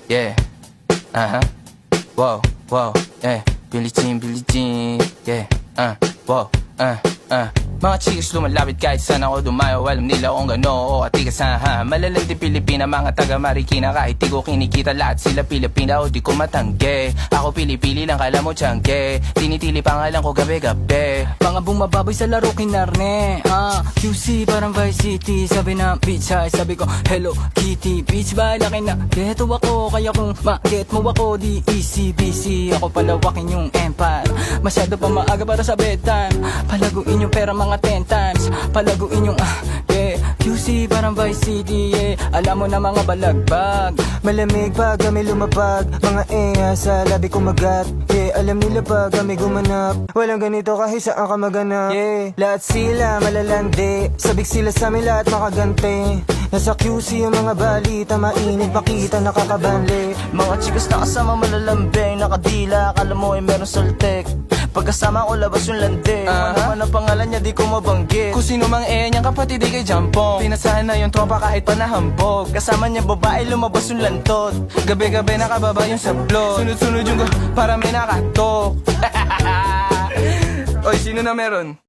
yeah. Wow, wow, yeah. Billie Jean, yeah. Wow, Mga chicks lumalapit kahit saan ako dumayo. Alam nila kung gano o atigasan ha. Malalandi Pilipina, mga taga Marikina. Kahit di ko kinikita lahat sila Pilipina o di ko matangge. Ako pili-pili lang kala mo tiyangge. Tinitili pangalan ko gabi-gabi. Mga bumababoy sa laro kinarne QC parang Vice City. Sabi na bitch ay sabi ko Hello Kitty. Bitch ba laki na geto ako. Kaya kung ma-get mo ako di easy busy. Ako palawakin yung empire. Masyado pa maaga para sa bedtime. Palaguin yung pera mga 10 times. Palaguin yung yeah. QC parang Vice City yeah. Alam mo na mga balagbag. Malamig pag kami lumapag. Mga sa labi kumagat. Yeah, alam nila pag kami gumanap. Walang ganito kahit saan ka maganap. Yeah, lahat sila malalandi. Sabik sila sa amin lahat makaganti. Nasa QC yung mga balita. Mainit pakita nakakabanli. Mga chikas na kasama malalambing. Nakadila akala mo ay meron saltek. Pagkasama ko labas yung lande. Ano ang pangalan niya di ko mabanggit. Kung sino mang niyang kapatid di kay Jampong. Pinasahan na yung tropa kahit pa nahambog. Kasama niya babae lumabas yung lantot. Gabi-gabi nakababa yung sablot. Sunod-sunod yung para may nakatok. Oy, sino na meron?